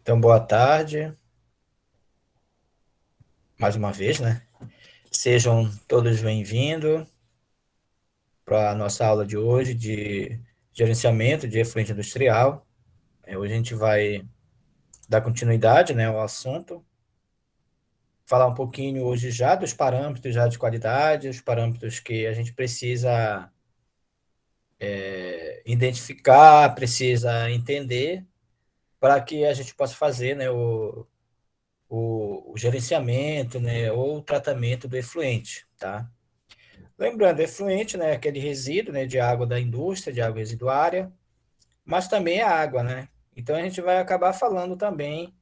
Então, boa tarde, mais uma vez, né? Sejam todos bem-vindos para a nossa aula de hoje de gerenciamento de efluente industrial. Hoje a gente vai dar continuidade, né, ao assunto, falar um pouquinho hoje já dos parâmetros já de qualidade, os parâmetros que a gente precisa identificar, precisa entender para que a gente possa fazer, né, o gerenciamento, né, ou o tratamento do efluente, tá? Lembrando, efluente, né, aquele resíduo, né, de água da indústria, de água residuária, mas também a água, né? Então a gente vai acabar falando também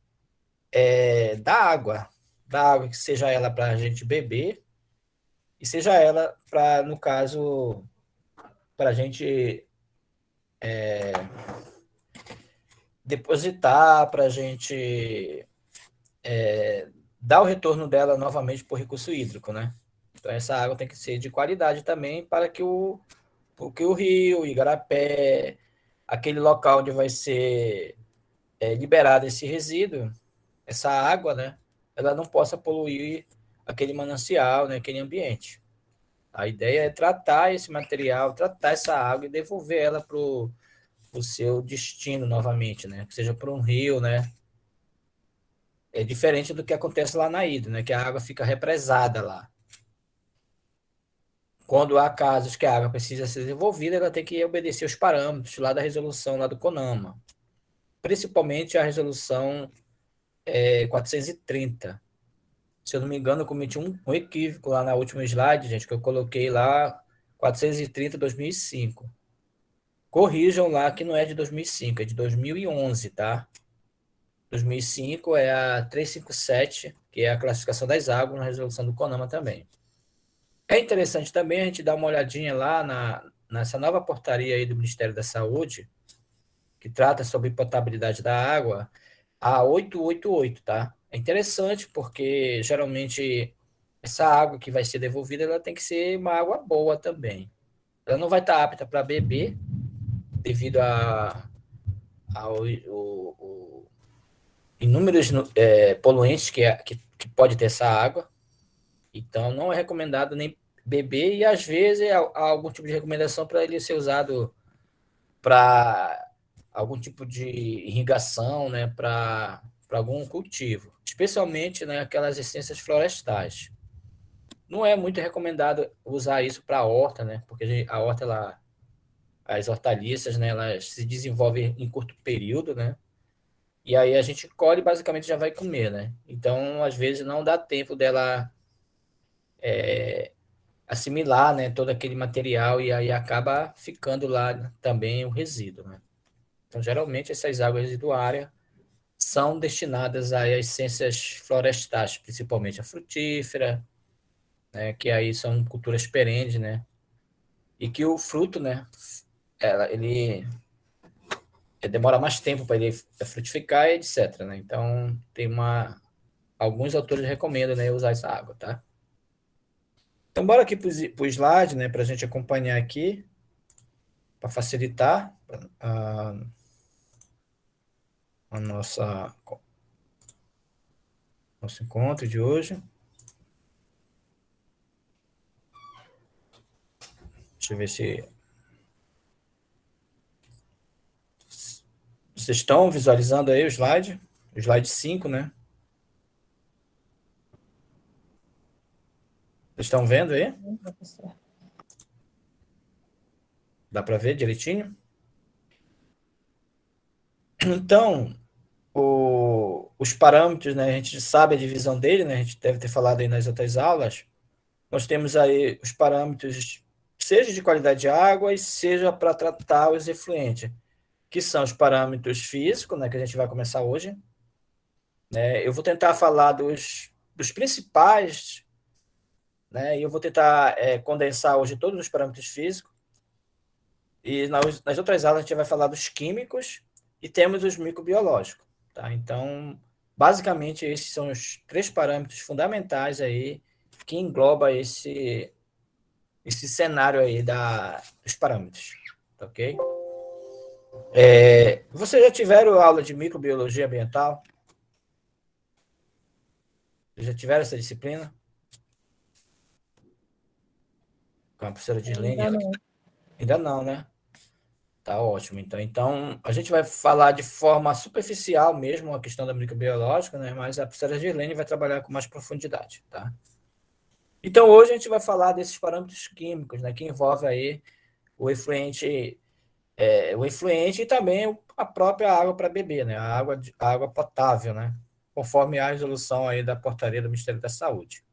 da água que seja ela para a gente beber e seja ela para, no caso, para a gente depositar, para a gente dar o retorno dela novamente por recurso hídrico, né? Então essa água tem que ser de qualidade também para que o rio, o igarapé, aquele local onde vai ser liberado esse resíduo, essa água, né, ela não possa poluir aquele manancial, né, aquele ambiente. A ideia é tratar esse material, tratar essa água e devolver ela para o seu destino novamente, né, que seja para um rio, né. É diferente do que acontece lá na Ida, né, que a água fica represada lá. Quando há casos que a água precisa ser devolvida, ela tem que obedecer os parâmetros lá da resolução lá do CONAMA, principalmente a resolução 430. Se eu não me engano, eu cometi um equívoco lá na última slide, gente, que eu coloquei lá 430/2005. Corrijam lá que não é de 2005, é de 2011, tá? 2005 é a 357, que é a classificação das águas na resolução do CONAMA também. É interessante também a gente dar uma olhadinha lá nessa nova portaria aí do Ministério da Saúde, que trata sobre potabilidade da água, a 888, tá? É interessante porque geralmente essa água que vai ser devolvida, ela tem que ser uma água boa também. Ela não vai estar apta para beber devido ao inúmeros poluentes que pode ter essa água. Então não é recomendado nem beber e às vezes há algum tipo de recomendação para ele ser usado para algum tipo de irrigação, né, para algum cultivo, especialmente, né, aquelas essências florestais. Não é muito recomendado usar isso para a horta, né, porque a horta, as hortaliças, né, elas se desenvolvem em curto período, né, e aí a gente colhe e basicamente já vai comer, né. Então, às vezes, não dá tempo dela assimilar, né, todo aquele material e aí acaba ficando lá também o resíduo, né. Então, geralmente, essas águas residuárias são destinadas a essências florestais, principalmente a frutífera, né, que aí são culturas perenes, né, e que o fruto, né, ele demora mais tempo para ele frutificar e etc, né? Então, alguns autores recomendam, né, usar essa água, tá? Então, bora aqui para o slide, né, para a gente acompanhar aqui, para facilitar a nosso encontro de hoje. Deixa eu ver se vocês estão visualizando aí o slide 5, né? Vocês estão vendo aí? Professor. Dá para ver direitinho? Então, os parâmetros, né, a gente sabe a divisão dele, né, a gente deve ter falado aí nas outras aulas. Nós temos aí os parâmetros, seja de qualidade de água e seja para tratar os efluentes, que são os parâmetros físicos, né, que a gente vai começar hoje. Né? Eu vou tentar falar dos principais, né, e eu vou tentar condensar hoje todos os parâmetros físicos. E nas outras aulas a gente vai falar dos químicos e temos os microbiológicos. Tá? Então, basicamente, esses são os três parâmetros fundamentais aí que engloba esse cenário aí dos parâmetros. Tá ok? Vocês já tiveram aula de microbiologia ambiental? Já tiveram essa disciplina? Com a professora Dirlene? Ainda não. Ainda não, né? Tá ótimo. Então, a gente vai falar de forma superficial mesmo a questão da microbiológica, né? Mas a professora Dirlene vai trabalhar com mais profundidade, tá? Então, hoje a gente vai falar desses parâmetros químicos, né? Que envolve aí o efluente, o efluente e também a própria água para beber, né? A água potável, né? Conforme a resolução aí da portaria do Ministério da Saúde.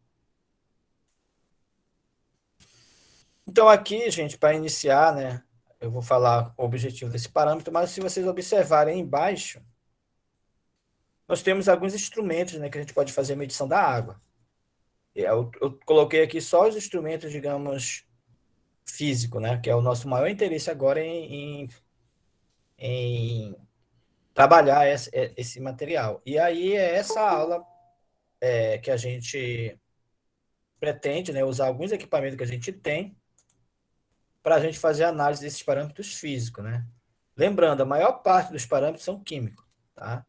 Então, aqui, gente, para iniciar, né? Eu vou falar o objetivo desse parâmetro, mas se vocês observarem embaixo, nós temos alguns instrumentos, né, que a gente pode fazer a medição da água. Eu coloquei aqui só os instrumentos, digamos, físico, né, que é o nosso maior interesse agora em trabalhar esse material. E aí é essa aula que a gente pretende, né, usar alguns equipamentos que a gente tem para a gente fazer a análise desses parâmetros físicos, né? Lembrando, a maior parte dos parâmetros são químicos, tá?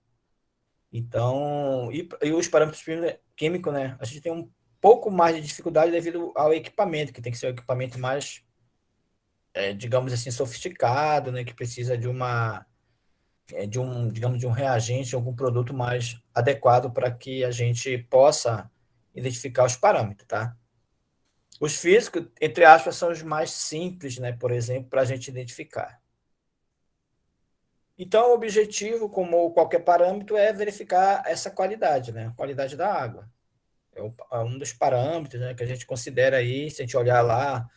Então, e os parâmetros químicos, né? A gente tem um pouco mais de dificuldade devido ao equipamento, que tem que ser um equipamento mais, digamos assim, sofisticado, né? Que precisa digamos, de um reagente, algum produto mais adequado para que a gente possa identificar os parâmetros, tá? Os físicos, entre aspas, são os mais simples, né? Por exemplo, para a gente identificar. Então, o objetivo, como qualquer parâmetro, é verificar essa qualidade, né? A qualidade da água. É um dos parâmetros, né, que a gente considera aí, se a gente olhar lá,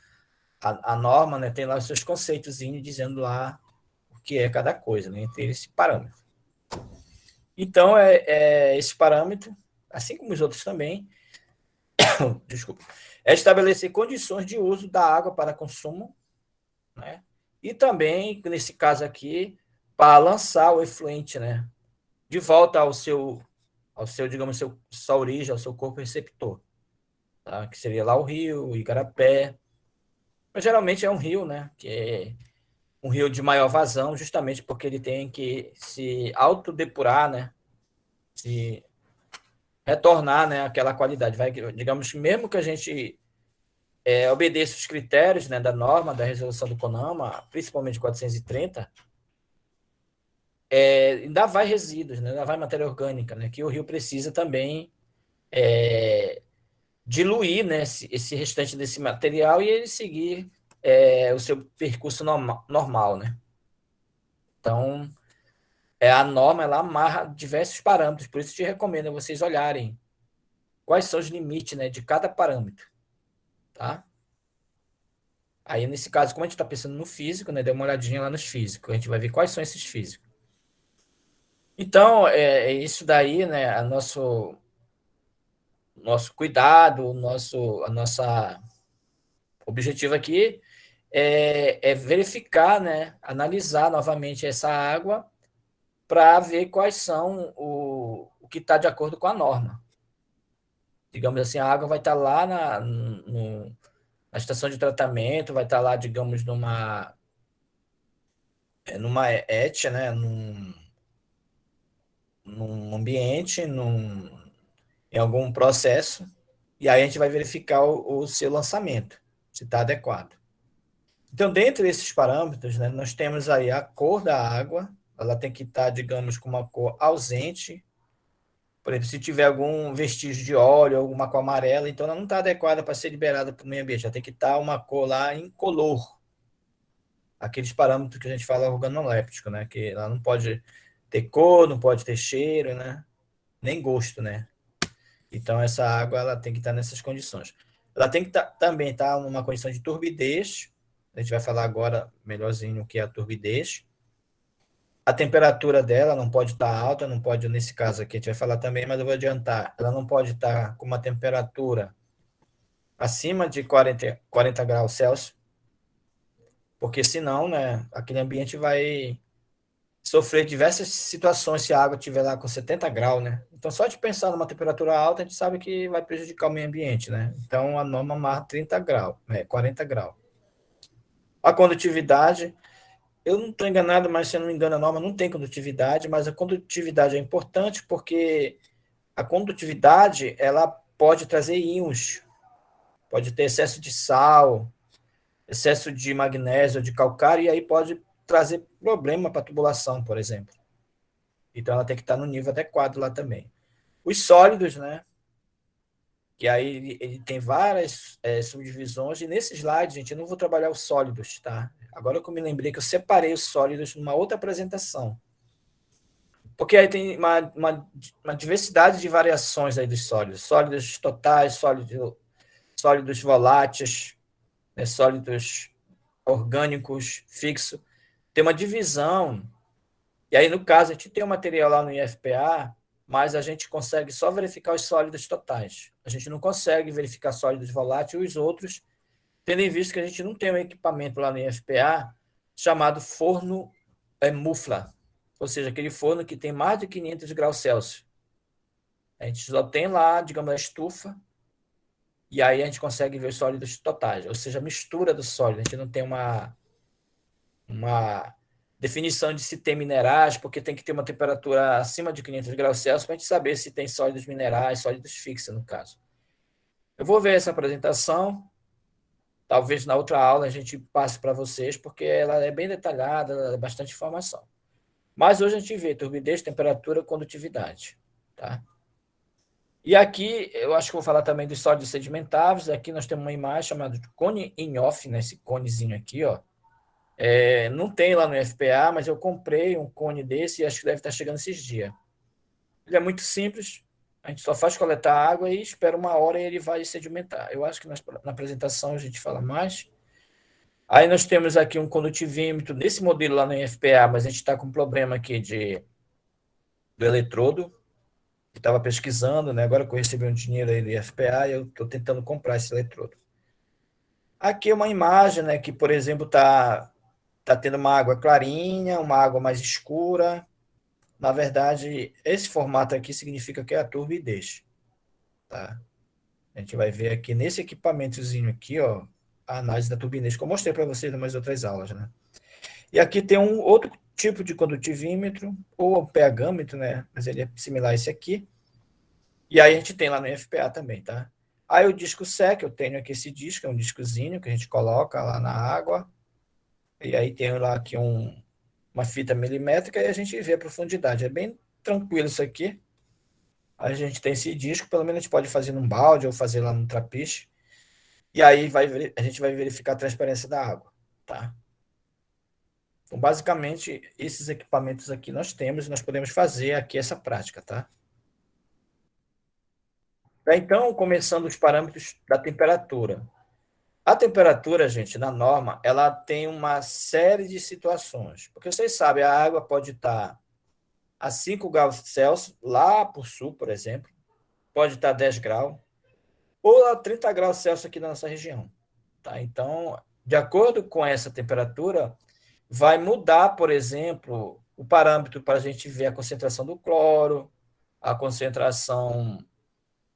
a norma, né, tem lá os seus conceitos dizendo lá o que é cada coisa, né, entre esse parâmetro. Então, esse parâmetro, assim como os outros também, desculpa, é estabelecer condições de uso da água para consumo, né, e também, nesse caso aqui, para lançar o efluente, né, de volta ao seu, digamos, sua origem, ao seu corpo receptor, tá? Que seria lá o rio, o igarapé. Mas geralmente é um rio, né? Que é um rio de maior vazão, justamente porque ele tem que se autodepurar, né? Se retornar, né? Aquela qualidade. Digamos que mesmo que a gente obedeça os critérios, né? Da norma, da resolução do CONAMA, principalmente 430, ainda vai resíduos, né? Ainda vai matéria orgânica, né? Que o rio precisa também diluir, né? Esse restante desse material e ele seguir o seu percurso normal, né? Então, a norma ela amarra diversos parâmetros, por isso te recomendo vocês olharem quais são os limites, né, de cada parâmetro, tá? Aí, nesse caso, como a gente está pensando no físico, né, dê uma olhadinha lá nos físicos, a gente vai ver quais são esses físicos. Então, é isso daí, né, nosso cuidado, a nossa objetivo aqui é verificar, né, analisar novamente essa água para ver quais são o que está de acordo com a norma. Digamos assim, a água vai estar lá na estação de tratamento, vai estar lá, digamos, numa ET, né? Num ambiente, em algum processo, e aí a gente vai verificar o seu lançamento, se está adequado. Então, dentro desses parâmetros, né, nós temos aí a cor da água, ela tem que estar, digamos, com uma cor ausente. Por exemplo, se tiver algum vestígio de óleo, alguma cor amarela, então ela não está adequada para ser liberada para o meio ambiente. Ela tem que estar uma cor lá incolor. Aqueles parâmetros que a gente fala organoléptico, né? Que ela não pode ter cor, não pode ter cheiro, né? Nem gosto, né? Então essa água ela tem que estar nessas condições. Ela tem que também estar numa condição de turbidez. A gente vai falar agora melhorzinho o que é a turbidez. A temperatura dela não pode estar alta, não pode, nesse caso aqui, a gente vai falar também, mas eu vou adiantar. Ela não pode estar com uma temperatura acima de 40 graus Celsius, porque senão, né, aquele ambiente vai sofrer diversas situações se a água estiver lá com 70 graus, né? Então, só de pensar numa temperatura alta, a gente sabe que vai prejudicar o meio ambiente, né? Então, a norma marca 30 graus, 40 graus. A condutividade, eu não estou enganado, mas se eu não me engano, a norma não tem condutividade, mas a condutividade é importante porque a condutividade ela pode trazer íons, pode ter excesso de sal, excesso de magnésio, de calcário, e aí pode trazer problema para a tubulação, por exemplo. Então ela tem que estar no nível adequado lá também. Os sólidos, né? Que aí ele tem várias subdivisões, e nesse slide, gente, eu não vou trabalhar os sólidos, tá? Agora que eu me lembrei que eu separei os sólidos numa outra apresentação. Porque aí tem uma diversidade de variações aí dos sólidos. Sólidos totais, sólidos voláteis, né, sólidos orgânicos, fixo. Tem uma divisão. E aí, no caso, a gente tem um material lá no IFPA, mas a gente consegue só verificar os sólidos totais. A gente não consegue verificar sólidos voláteis e os outros, tendo em vista que a gente não tem um equipamento lá no IFPA chamado forno mufla, ou seja, aquele forno que tem mais de 500 graus Celsius. A gente só tem lá, digamos, a estufa, e aí a gente consegue ver os sólidos totais, ou seja, a mistura do sólido. A gente não tem uma definição de se tem minerais, porque tem que ter uma temperatura acima de 500 graus Celsius para a gente saber se tem sólidos minerais, sólidos fixos, no caso. Eu vou ver essa apresentação, talvez na outra aula a gente passe para vocês, porque ela é bem detalhada, ela é bastante informação. Mas hoje a gente vê turbidez, temperatura, condutividade. Tá? E aqui, eu acho que vou falar também dos sólidos sedimentáveis. Aqui nós temos uma imagem chamada de cone in-off, né? Esse conezinho aqui, ó. Não tem lá no FPA, mas eu comprei um cone desse e acho que deve estar chegando esses dias. Ele é muito simples, a gente só faz coletar água e espera uma hora e ele vai sedimentar. Eu acho que na apresentação a gente fala mais. Aí nós temos aqui um condutivímetro desse modelo lá no FPA, mas a gente está com um problema aqui do eletrodo, que estava pesquisando, né? Agora que eu recebi um dinheiro aí do FPA, eu estou tentando comprar esse eletrodo. Aqui é uma imagem, né, que, por exemplo, tá tendo uma água clarinha, uma água mais escura. Na verdade, esse formato aqui significa que é a turbidez, tá? A gente vai ver aqui nesse equipamentozinho aqui, ó, a análise da turbidez que eu mostrei para vocês em umas outras aulas, né? E aqui tem um outro tipo de condutivímetro, ou pHmetro, né? Mas ele é similar a esse aqui. E aí a gente tem lá no FPA também, tá? Aí o disco SEC, eu tenho aqui esse disco, é um discozinho que a gente coloca lá na água. E aí tem lá aqui uma fita milimétrica e a gente vê a profundidade. É bem tranquilo isso aqui. A gente tem esse disco, pelo menos a gente pode fazer num balde ou fazer lá no trapiche. E aí a gente vai verificar a transparência da água, tá? Então, basicamente, esses equipamentos aqui nós temos e nós podemos fazer aqui essa prática, tá? Então, começando os parâmetros da temperatura. A temperatura, gente, na norma, ela tem uma série de situações. Porque vocês sabem, a água pode estar a 5 graus Celsius, lá por sul, por exemplo, pode estar 10 graus, ou a 30 graus Celsius aqui na nossa região. Tá? Então, de acordo com essa temperatura, vai mudar, por exemplo, o parâmetro para a gente ver a concentração do cloro, a concentração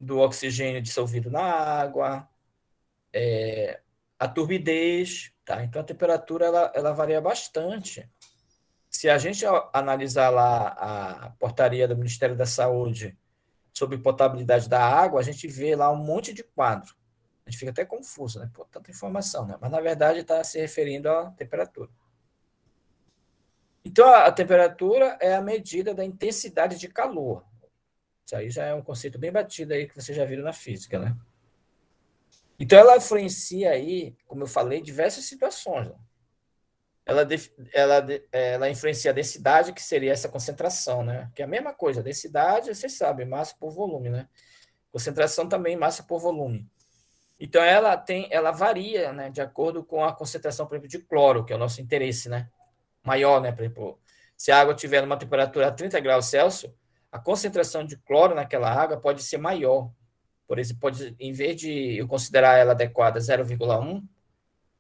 do oxigênio dissolvido na água, a turbidez. Tá? Então, a temperatura ela varia bastante. Se a gente analisar lá a portaria do Ministério da Saúde sobre potabilidade da água, a gente vê lá um monte de quadro. A gente fica até confuso, né? Pô, tanta informação, né? Mas, na verdade, está se referindo à temperatura. Então, a temperatura é a medida da intensidade de calor. Isso aí já é um conceito bem batido aí que vocês já viram na física, né? Então, ela influencia aí, como eu falei, diversas situações. Né? Ela influencia a densidade, que seria essa concentração, né? Que é a mesma coisa. Densidade, vocês sabem, massa por volume, né? Concentração também, massa por volume. Então, ela varia, né? De acordo com a concentração, por exemplo, de cloro, que é o nosso interesse, né? Maior, né? Por exemplo, se a água tiver uma temperatura a 30 graus Celsius, a concentração de cloro naquela água pode ser maior. Por exemplo, em vez de eu considerar ela adequada 0,1,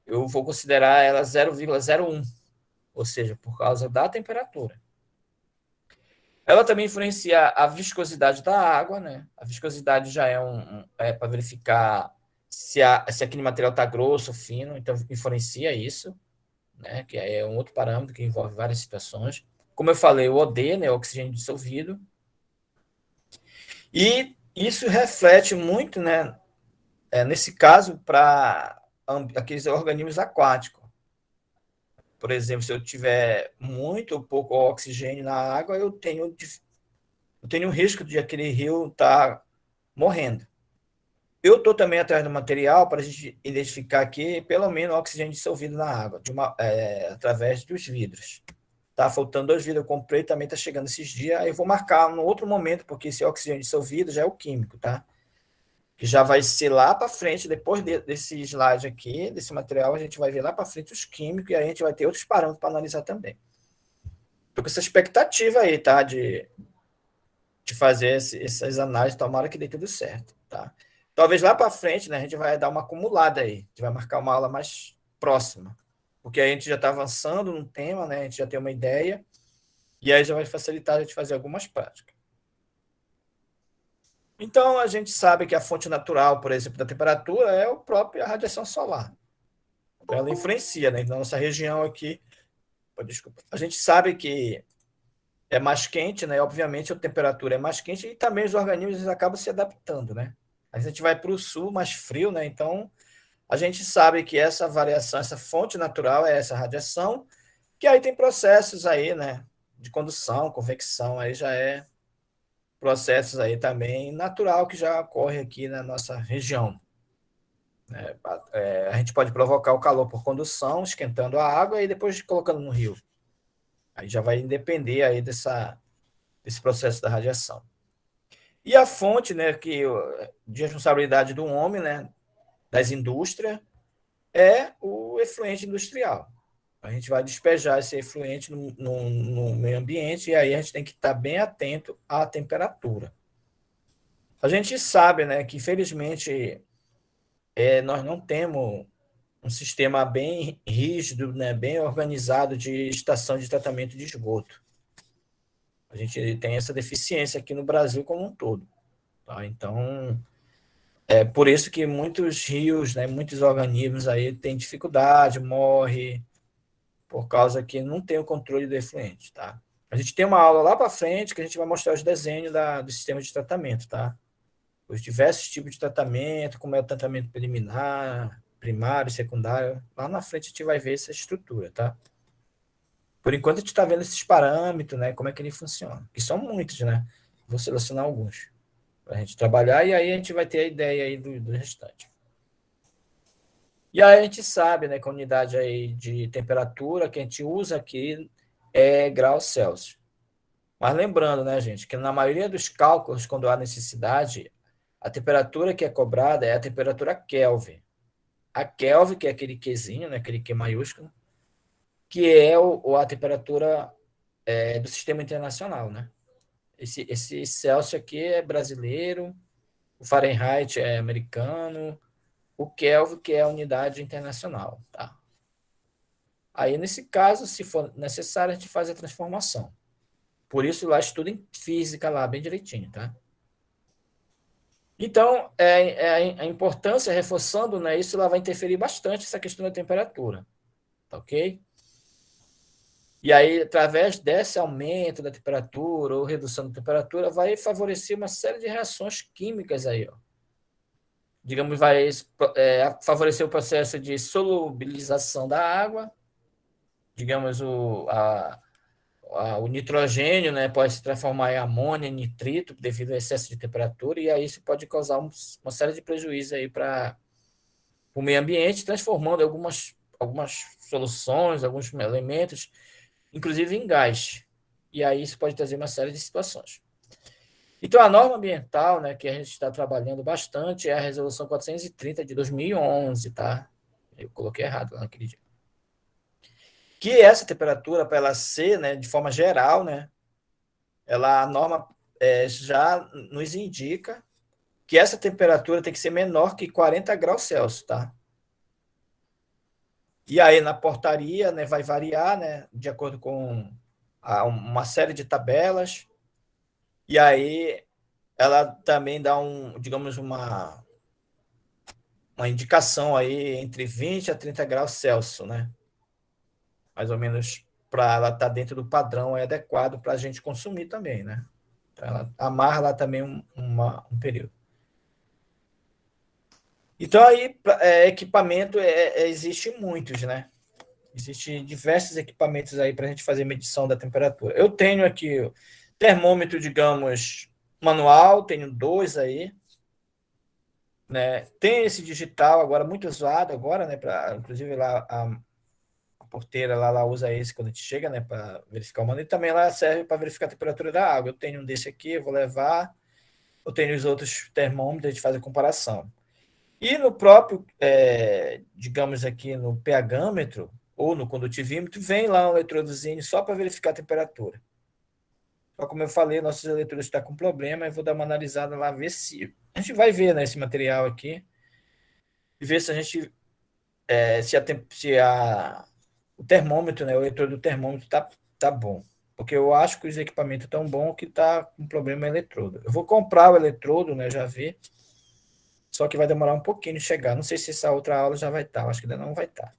eu vou considerar ela 0,01, ou seja, por causa da temperatura. Ela também influencia a viscosidade da água, né? A viscosidade já é para verificar se aquele material está grosso ou fino, então influencia isso. né, que é um outro parâmetro que envolve várias situações. Como eu falei, o OD, né, oxigênio dissolvido, e isso reflete muito, né, nesse caso, para aqueles organismos aquáticos. Por exemplo, se eu tiver muito ou pouco oxigênio na água, eu tenho um risco de aquele rio estar morrendo. Eu estou também atrás do material para a gente identificar aqui pelo menos oxigênio dissolvido na água, através dos vidros. Tá faltando 2 vidros, eu comprei, também está chegando esses dias. Aí eu vou marcar no outro momento, porque esse oxigênio dissolvido já é o químico, tá? Que já vai ser lá para frente, depois desse slide aqui, desse material, a gente vai ver lá para frente os químicos e aí a gente vai ter outros parâmetros para analisar também. Tô com essa expectativa aí, tá? De fazer essas análises, tomara que dê tudo certo, tá? Talvez lá para frente, né, a gente vai dar uma acumulada aí, a gente vai marcar uma aula mais próxima, porque a gente já está avançando no tema, né, a gente já tem uma ideia, e aí já vai facilitar a gente fazer algumas práticas. Então, a gente sabe que a fonte natural, por exemplo, da temperatura é a própria radiação solar. Ela influencia, né? Na nossa região aqui, desculpa, a gente sabe que é mais quente, né? Obviamente a temperatura é mais quente e também os organismos acabam se adaptando, né? A gente vai para o sul, mais frio, né? Então a gente sabe que essa variação, essa fonte natural é essa radiação, que aí tem processos aí, né? De condução, convecção, aí já é processos aí também natural que já ocorre aqui na nossa região. A gente pode provocar o calor por condução, esquentando a água e depois colocando no rio. Aí já vai depender aí desse processo da radiação. E a fonte, né, de responsabilidade do homem, né, das indústrias, é o efluente industrial. A gente vai despejar esse efluente no meio ambiente e aí a gente tem que estar bem atento à temperatura. A gente sabe, né, que infelizmente nós não temos um sistema bem rígido, né, bem organizado de estação de tratamento de esgoto. A gente tem essa deficiência aqui no Brasil como um todo. Tá? Então, é por isso que muitos rios, né, muitos organismos aí têm dificuldade, morrem, por causa que não tem o controle do efluente. Tá? A gente tem uma aula lá para frente que a gente vai mostrar os desenhos do sistema de tratamento, tá? Os diversos tipos de tratamento, como é o tratamento preliminar, primário, secundário. Lá na frente a gente vai ver essa estrutura, tá? Por enquanto a gente está vendo esses parâmetros, né? Como é que ele funciona. Que são muitos, né? Vou selecionar alguns para a gente trabalhar e aí a gente vai ter a ideia aí do restante. E aí a gente sabe, né, que a unidade aí de temperatura que a gente usa aqui é graus Celsius. Mas lembrando, né, gente, que na maioria dos cálculos, quando há necessidade, a temperatura que é cobrada é a temperatura Kelvin. A Kelvin, que é aquele Qzinho, né, aquele Q maiúsculo, que é a temperatura do sistema internacional, né? Esse Celsius aqui é brasileiro, o Fahrenheit é americano, o Kelvin que é a unidade internacional, tá? Aí, nesse caso, se for necessário, a gente faz a transformação. Por isso, lá estuda em física lá, bem direitinho, tá? Então, a importância, reforçando, né, isso lá vai interferir bastante essa questão da temperatura, tá ok? E aí, através desse aumento da temperatura ou redução da temperatura, vai favorecer uma série de reações químicas aí, ó. Digamos, vai favorecer o processo de solubilização da água, digamos, o nitrogênio, né, pode se transformar em amônia, em nitrito, devido ao excesso de temperatura, e aí isso pode causar uma série de prejuízos aí para o meio ambiente, transformando algumas soluções, alguns elementos, inclusive em gás. E aí isso pode trazer uma série de situações. Então, a norma ambiental, né, que a gente está trabalhando bastante é a Resolução 430 de 2011, tá? Eu coloquei errado lá naquele dia. Que essa temperatura, para ela ser, né, de forma geral, né, a norma já nos indica que essa temperatura tem que ser menor que 40 graus Celsius, tá? E aí, na portaria, né, vai variar, né, de acordo com uma série de tabelas, e aí ela também dá digamos, uma indicação aí entre 20 a 30 graus Celsius, né? mais ou menos para ela estar dentro do padrão adequado para a gente consumir também, né? Então, ela amarra lá também um período. Então, aí, equipamento existe muitos, né? Existem diversos equipamentos aí para a gente fazer medição da temperatura. Eu tenho aqui o termômetro, digamos, manual, tenho dois aí, né? Tem esse digital agora muito usado agora, né? Inclusive lá a porteira lá usa esse quando a gente chega, né? Para verificar o manual. E também lá serve para verificar a temperatura da água. Eu tenho um desse aqui, eu vou levar. Eu tenho os outros termômetros, a gente faz a comparação. E no próprio, digamos aqui no pHmetro ou no condutivímetro, vem lá um eletrodozinho só para verificar a temperatura. Só como eu falei, nossos eletrodos estão com problema, eu vou dar uma analisada lá, ver se... A gente vai ver, né, esse material aqui, e ver se a gente... o termômetro, né, o eletrodo do termômetro tá bom. Porque eu acho que os equipamentos estão bons que tá com problema eletrodo. Eu vou comprar o eletrodo, né, já vi, só que vai demorar um pouquinho de chegar. Não sei se essa outra aula já vai estar, acho que ainda não vai estar.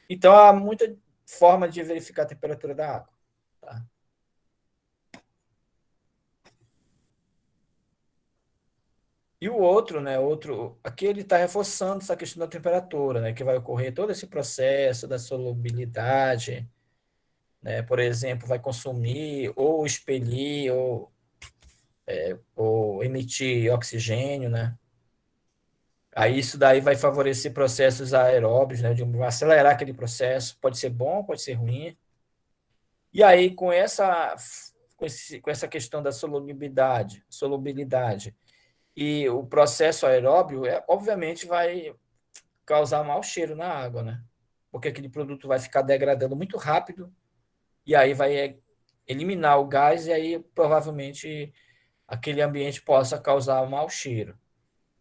Então, há muita forma de verificar a temperatura da água. Tá? E o outro, né? Aqui ele está reforçando essa questão da temperatura, né? Que vai ocorrer todo esse processo da solubilidade, né? Por exemplo, vai consumir ou expelir ou emitir oxigênio, né? Aí isso daí vai favorecer processos aeróbios, né? Vai acelerar aquele processo. Pode ser bom, pode ser ruim. E aí, com essa questão da solubilidade e o processo aeróbio, obviamente vai causar mau cheiro na água, né? Porque aquele produto vai ficar degradando muito rápido e aí vai eliminar o gás e aí provavelmente aquele ambiente possa causar um mau cheiro.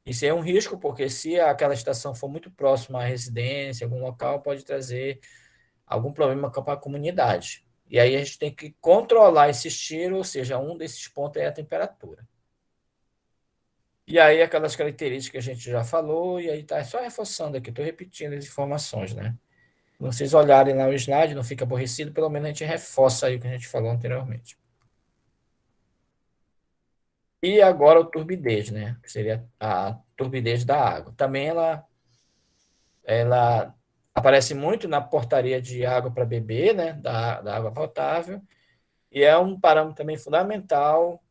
Isso é um risco, porque se aquela estação for muito próxima à residência, algum local, pode trazer algum problema para a comunidade. E aí a gente tem que controlar esse cheiro, ou seja, um desses pontos é a temperatura. E aí aquelas características que a gente já falou, e aí tá só reforçando aqui, estou repetindo as informações, né? Quando vocês olharem lá o slide, não fica aborrecido, pelo menos a gente reforça aí o que a gente falou anteriormente. E agora o turbidez, né? Que seria a turbidez da água. Também ela aparece muito na portaria de água para beber, né? Da água potável, e é um parâmetro também fundamental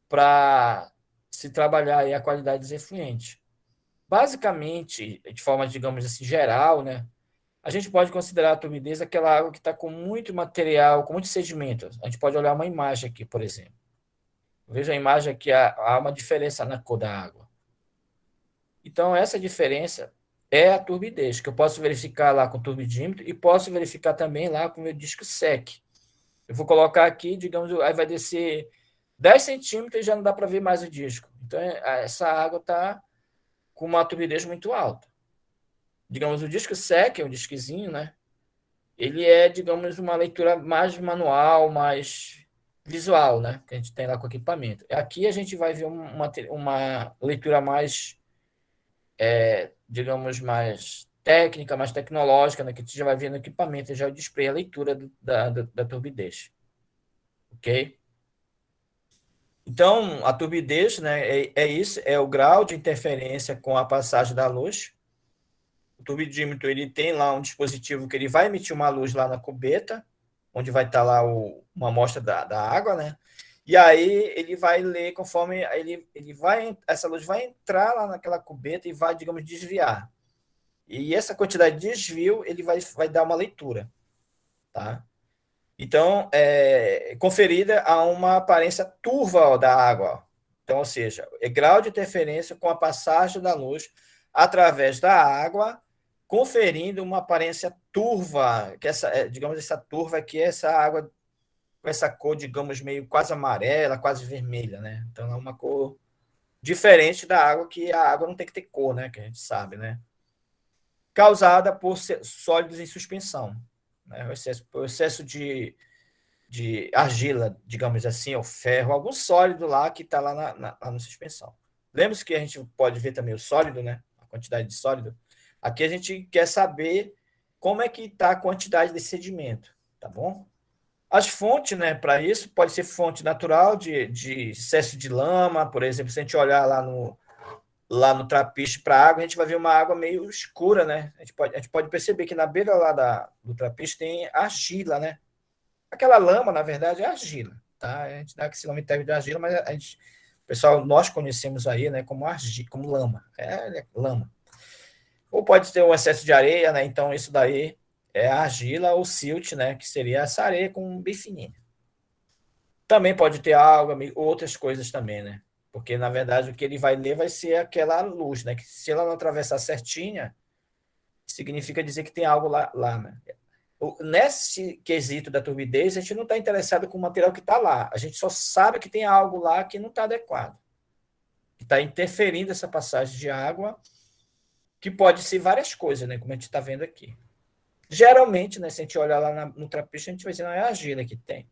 para se trabalhar aí a qualidade dos efluentes. Basicamente, de forma, digamos assim, geral, né? A gente pode considerar a turbidez aquela água que está com muito material, com muito sedimento. A gente pode olhar uma imagem aqui, por exemplo. Veja a imagem aqui, há uma diferença na cor da água. Então, essa diferença é a turbidez, que eu posso verificar lá com o turbidímetro e posso verificar também lá com o meu disco SEC. Eu vou colocar aqui, digamos, aí vai descer 10 centímetros e já não dá para ver mais o disco. Então, essa água está com uma turbidez muito alta. Digamos, o disco SEC, é um disquezinho, né? Ele é, digamos, uma leitura mais manual, mais visual, né? Que a gente tem lá com o equipamento. Aqui a gente vai ver uma leitura mais, digamos, mais técnica, mais tecnológica, né? Que a gente já vai ver no equipamento, já o display, a leitura da turbidez. Ok? Então, a turbidez, né, é isso, é o grau de interferência com a passagem da luz. O turbidímetro, ele tem lá um dispositivo que ele vai emitir uma luz lá na cubeta, onde vai estar lá uma amostra da água, né? E aí ele vai ler conforme essa luz vai entrar lá naquela cubeta e vai, digamos, desviar. E essa quantidade de desvio, ele vai dar uma leitura, tá? Então, conferida a uma aparência turva da água. Então, ou seja, é grau de interferência com a passagem da luz através da água, conferindo uma aparência turva, que digamos, essa turva aqui é essa água com essa cor, digamos, meio quase amarela, quase vermelha, né? Então, é uma cor diferente da água, que a água não tem que ter cor, né? Que a gente sabe, né? Causada por sólidos em suspensão, né? O excesso de argila, digamos assim, ou ferro, algum sólido lá que está lá na suspensão. Lembre-se que a gente pode ver também o sólido, né? A quantidade de sólido. Aqui a gente quer saber como é que está a quantidade de sedimento, tá bom? As fontes, né, para isso, pode ser fonte natural de excesso de lama, por exemplo, se a gente olhar lá no trapiche para a água, a gente vai ver uma água meio escura, né? A gente pode perceber que na beira lá do trapiche tem argila, né? Aquela lama, na verdade, é argila, tá? A gente dá esse nome técnico de argila, mas pessoal, nós conhecemos aí, né, como argila, como lama. É lama. Ou pode ter um excesso de areia, né? Então isso daí é argila ou silt, né? Que seria essa areia com bifininha. Também pode ter alga, outras coisas também, né? Porque, na verdade, o que ele vai ler vai ser aquela luz, né? Que se ela não atravessar certinha, significa dizer que tem algo lá, né? Nesse quesito da turbidez, a gente não está interessado com o material que está lá. A gente só sabe que tem algo lá que não está adequado. Que está interferindo essa passagem de água, que pode ser várias coisas, né? Como a gente está vendo aqui. Geralmente, né, se a gente olhar lá no trapiche, a gente vai dizer, não, é a argila que tem.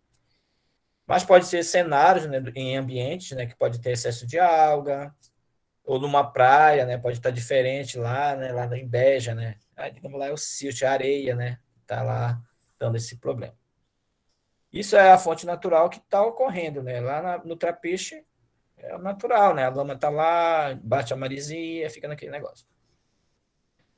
Mas pode ser cenários, né, em ambientes, né, que pode ter excesso de alga, ou numa praia, né, pode estar diferente lá, né, lá em Beja, né, aí, digamos lá é o silt, a areia, né, está lá dando esse problema. Isso é a fonte natural que está ocorrendo, né, lá no trapiche é o natural, né, a lama está lá, bate a marisia, fica naquele negócio.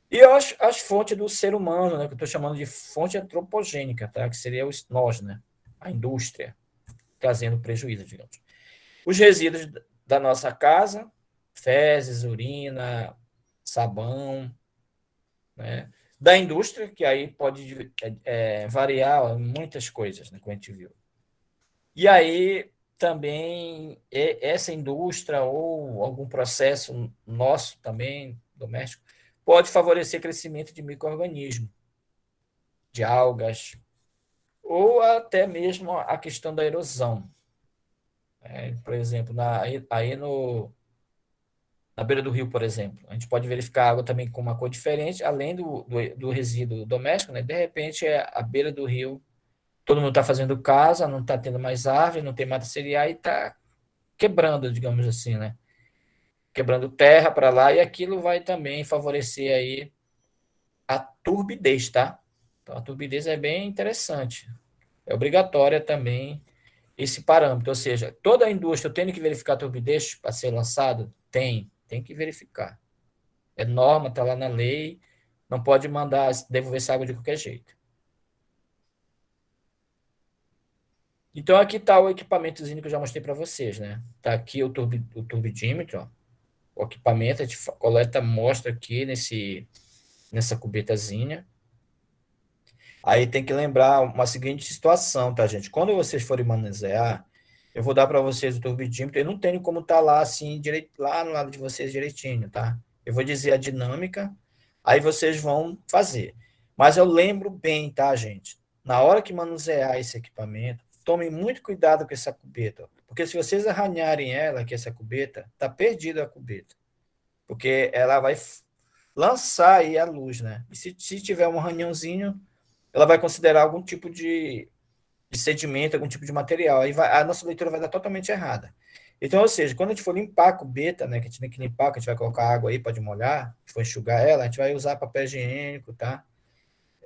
E as fontes do ser humano, né, que eu estou chamando de fonte antropogênica, tá, que seria nós, né, a indústria, trazendo prejuízo, digamos. Os resíduos da nossa casa, fezes, urina, sabão, né? Da indústria, que aí pode variar muitas coisas, né, como a gente viu. E aí também essa indústria ou algum processo nosso também, doméstico, pode favorecer crescimento de micro-organismos, de algas, ou até mesmo a questão da erosão. Por exemplo, aí na beira do rio, por exemplo. A gente pode verificar a água também com uma cor diferente, além do resíduo doméstico, né? De repente, a beira do rio, todo mundo está fazendo casa, não está tendo mais árvore, não tem mata ciliar e está quebrando, digamos assim, né? Quebrando terra para lá, e aquilo vai também favorecer aí a turbidez, tá? Então, a turbidez é bem interessante. É obrigatória também esse parâmetro, ou seja, toda a indústria tem que verificar a turbidez para ser lançado? Tem que verificar. É norma, está lá na lei, não pode mandar devolver essa água de qualquer jeito. Então, aqui está o equipamentozinho que eu já mostrei para vocês, né? Está aqui o turbidímetro, ó. O equipamento, a gente coleta amostra aqui nessa cubetazinha. Aí tem que lembrar uma seguinte situação, tá, gente? Quando vocês forem manusear, eu vou dar para vocês o turbidímetro. Eu não tenho como estar lá assim, lá no lado de vocês direitinho, tá? Eu vou dizer a dinâmica, aí vocês vão fazer. Mas eu lembro bem, tá, gente? Na hora que manusear esse equipamento, tomem muito cuidado com essa cubeta, porque se vocês arranharem ela, que essa cubeta, tá perdida a cubeta, porque ela vai lançar aí a luz, né? E se tiver um arranhãozinho, ela vai considerar algum tipo de sedimento, algum tipo de material. Aí a nossa leitura vai dar totalmente errada. Então, ou seja, quando a gente for limpar a cubeta, né, que a gente tem que limpar, que a gente vai colocar água aí, pode molhar, se for enxugar ela, a gente vai usar papel higiênico, tá?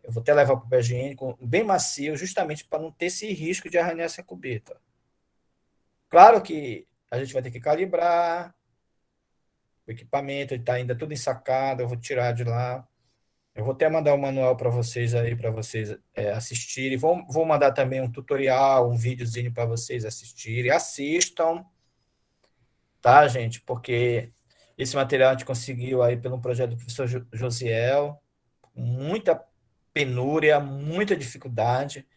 Eu vou até levar o papel higiênico bem macio, justamente para não ter esse risco de arranhar essa cubeta. Claro que a gente vai ter que calibrar o equipamento, ele está ainda tudo ensacado, eu vou tirar de lá. Eu vou até mandar um manual para vocês aí, para vocês assistirem. Vou mandar também um tutorial, um videozinho para vocês assistirem. Assistam, tá, gente? Porque esse material a gente conseguiu aí pelo projeto do professor Josiel. Muita penúria, muita dificuldade.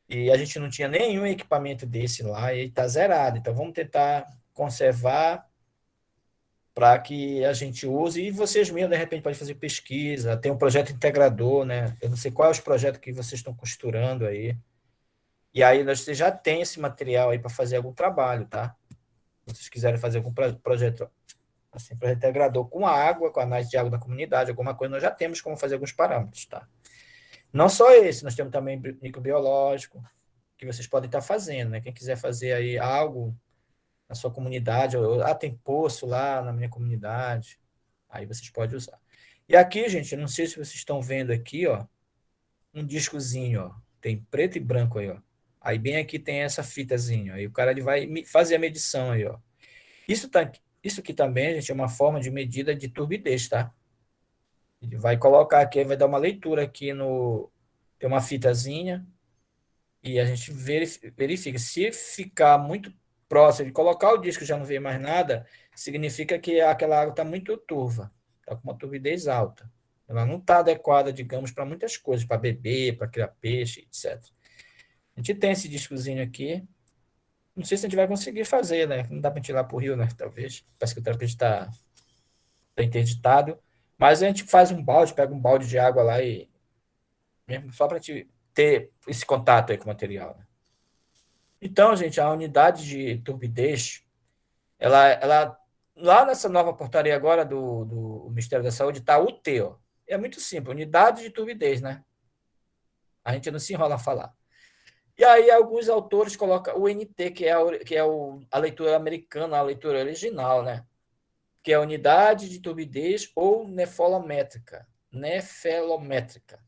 E a gente não tinha nenhum equipamento desse lá e está zerado. Então vamos tentar conservar para que a gente use, e vocês mesmos, de repente, podem fazer pesquisa, tem um projeto integrador, né? Eu não sei qual é os projetos que vocês estão costurando aí. E aí você já tem esse material aí para fazer algum trabalho, tá? Se vocês quiserem fazer algum projeto, assim, projeto integrador com água, com análise de água da comunidade, alguma coisa, nós já temos como fazer alguns parâmetros, tá? Não só esse, nós temos também microbiológico, que vocês podem estar fazendo, né? Quem quiser fazer aí algo na sua comunidade, tem poço lá na minha comunidade, aí vocês podem usar. E aqui, gente, eu não sei se vocês estão vendo aqui, ó, um discozinho, ó. Tem preto e branco aí, ó. Aí bem aqui tem essa fitazinha. Aí o cara ele vai fazer a medição aí, ó. Isso aqui também, gente, é uma forma de medida de turbidez, tá? Ele vai colocar aqui, vai dar uma leitura aqui no. Tem uma fitazinha e a gente verifica. Se ficar muito próximo de colocar o disco e já não vê mais nada, significa que aquela água está muito turva, está com uma turbidez alta. Ela não está adequada, digamos, para muitas coisas, para beber, para criar peixe, etc. A gente tem esse discozinho aqui. Não sei se a gente vai conseguir fazer, né? Não dá para a gente ir lá para o rio, né? Talvez. Parece que o terapeuta está interditado. Mas a gente faz um balde, pega um balde de água lá e mesmo só para te ter esse contato aí com o material, né? Então, gente, a unidade de turbidez, ela lá nessa nova portaria agora do Ministério da Saúde está UT, ó. É muito simples, unidade de turbidez, né? A gente não se enrola a falar. E aí alguns autores colocam o NT, a leitura americana, a leitura original, né? Que é a unidade de turbidez ou nefolométrica. Nefelométrica.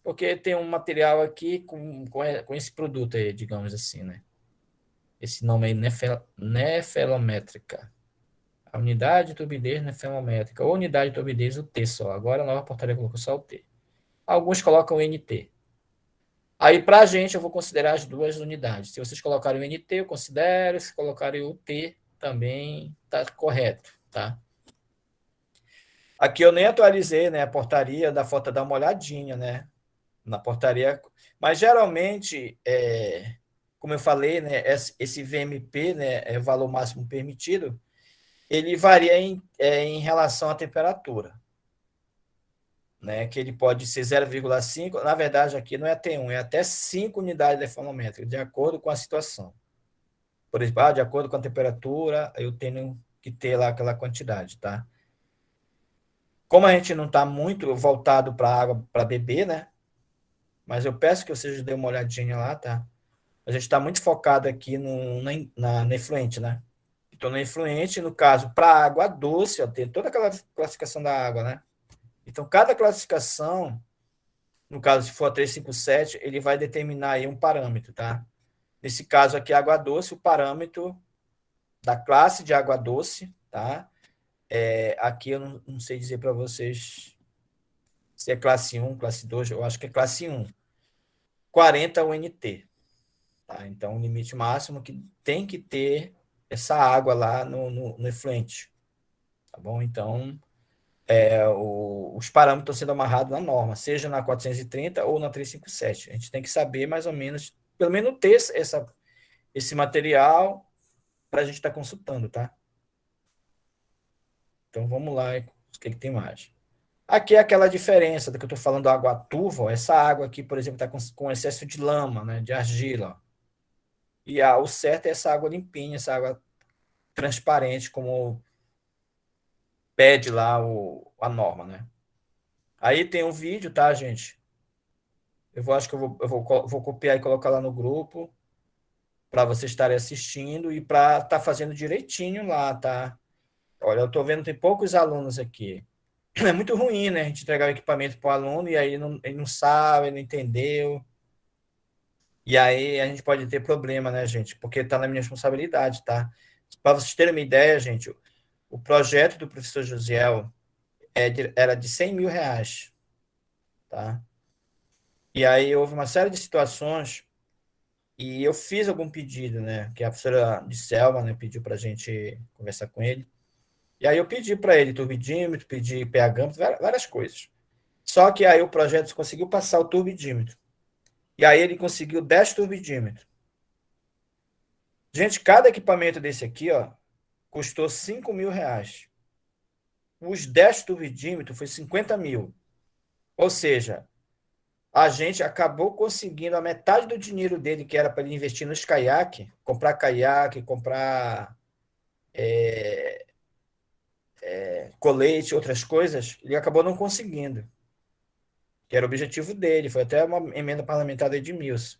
Porque tem um material aqui com esse produto aí, digamos assim, né? Esse nome aí, nefelométrica. A unidade de turbidez nefelométrica, ou unidade de turbidez, o T só. Agora a nova portaria colocou só o T. Alguns colocam o NT. Aí, para a gente, eu vou considerar as duas unidades. Se vocês colocarem o NT, eu considero. Se colocarem o T, também está correto, tá? Aqui eu nem atualizei, né, a portaria, da foto, dar uma olhadinha, né? Na portaria, mas geralmente, como eu falei, né, esse VMP, né, é o valor máximo permitido, ele varia em relação à temperatura, né, que ele pode ser 0,5, na verdade aqui não é até 1, é até 5 unidades defonométricas, de acordo com a situação. Por exemplo, de acordo com a temperatura, eu tenho que ter lá aquela quantidade, tá? Como a gente não está muito voltado para água para beber, né, mas eu peço que vocês dêem uma olhadinha lá, tá? A gente está muito focado aqui na efluente, né? Então, na efluente, no caso, para água doce, ó, tem toda aquela classificação da água, né? Então, cada classificação, no caso, se for a 357, ele vai determinar aí um parâmetro, tá? Nesse caso aqui, água doce, o parâmetro da classe de água doce, tá? Aqui eu não sei dizer para vocês se é classe 1, classe 2, eu acho que é classe 1. 40 UNT. Tá? Então, o limite máximo que tem que ter essa água lá no efluente. Tá bom? Então, os parâmetros estão sendo amarrados na norma, seja na 430 ou na 357. A gente tem que saber mais ou menos, pelo menos ter esse material para a gente estar consultando, tá? Então, vamos lá, o que tem mais? Aqui é aquela diferença do que eu estou falando, água turva. Ó. Essa água aqui, por exemplo, está com excesso de lama, né, de argila. Ó. E o certo é essa água limpinha, essa água transparente, como pede lá a norma, né? Aí tem um vídeo, tá, gente? Acho que vou copiar e colocar lá no grupo para vocês estarem assistindo e para estar fazendo direitinho lá, tá? Olha, eu tô vendo tem poucos alunos aqui. É muito ruim, né? A gente entregar o equipamento para o aluno e aí ele não sabe, ele não entendeu. E aí a gente pode ter problema, né, gente? Porque está na minha responsabilidade, tá? Para vocês terem uma ideia, gente, o projeto do professor Josiel era de R$ 100.000, tá? E aí houve uma série de situações e eu fiz algum pedido, né? Que a professora de Selma, né, pediu para a gente conversar com ele. E aí eu pedi para ele turbidímetro, pedi pH, várias coisas. Só que aí o projeto conseguiu passar o turbidímetro. E aí ele conseguiu 10 turbidímetros. Gente, cada equipamento desse aqui, ó, custou R$ 5.000. Os 10 turbidímetros foi 50 mil. Ou seja, a gente acabou conseguindo a metade do dinheiro dele, que era para ele investir nos caiaque, comprar colete, outras coisas, ele acabou não conseguindo, que era o objetivo dele. Foi até uma emenda parlamentar do Edmilson.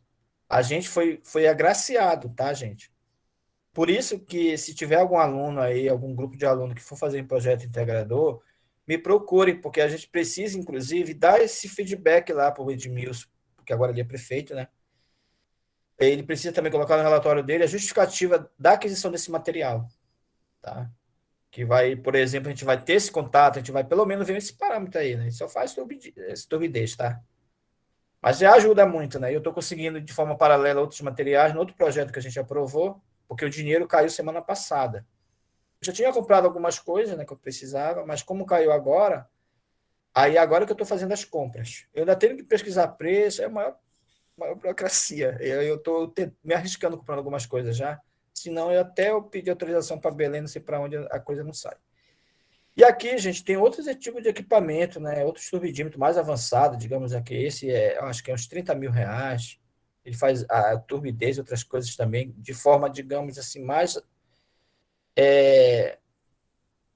A gente foi agraciado, tá, gente? Por isso que se tiver algum aluno aí, algum grupo de aluno que for fazer um projeto integrador, me procure, porque a gente precisa, inclusive, dar esse feedback lá para o Edmilson, porque agora ele é prefeito, né? Ele precisa também colocar no relatório dele a justificativa da aquisição desse material, tá? Que vai, por exemplo, a gente vai ter esse contato, a gente vai pelo menos ver esse parâmetro aí, né? A gente só faz turbidez, tá? Mas já ajuda muito, né? Eu estou conseguindo, de forma paralela, outros materiais, no outro projeto que a gente aprovou, porque o dinheiro caiu semana passada. Eu já tinha comprado algumas coisas, né, que eu precisava, mas como caiu agora, aí agora que eu estou fazendo as compras. Eu ainda tenho que pesquisar preço, é a maior burocracia. Eu estou me arriscando comprando algumas coisas já, senão eu pedi autorização para Belém, não sei para onde a coisa não sai. E aqui, gente, tem outros tipos de equipamento, né? Outros turbidímetros mais avançados, digamos aqui. Esse é, acho que é uns R$ 30.000. Ele faz a turbidez e outras coisas também, de forma, digamos assim, mais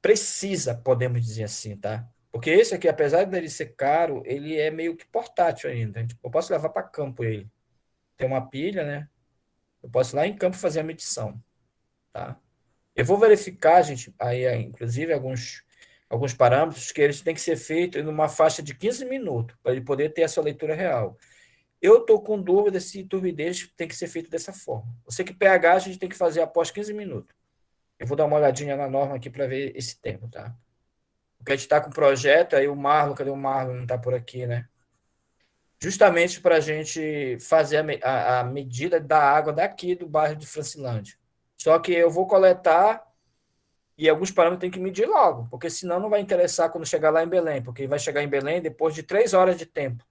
precisa, podemos dizer assim, tá? Porque esse aqui, apesar dele ser caro, ele é meio que portátil ainda. Tipo, eu posso levar para campo ele. Tem uma pilha, né? Eu posso ir lá em campo fazer a medição, tá? Eu vou verificar, gente, inclusive alguns parâmetros que eles têm que ser feitos numa faixa de 15 minutos, para ele poder ter a sua leitura real. Eu estou com dúvida se turbidez tem que ser feito dessa forma. Eu sei que pH a gente tem que fazer após 15 minutos. Eu vou dar uma olhadinha na norma aqui para ver esse tempo, tá? Porque a gente está com o projeto, aí o Marlon, cadê o Marlon? Não está por aqui, né? Justamente para a gente fazer a medida da água daqui do bairro de Francilândia. Só que eu vou coletar e alguns parâmetros tem que medir logo, porque senão não vai interessar quando chegar lá em Belém, porque vai chegar em Belém depois de 3 horas de tempo.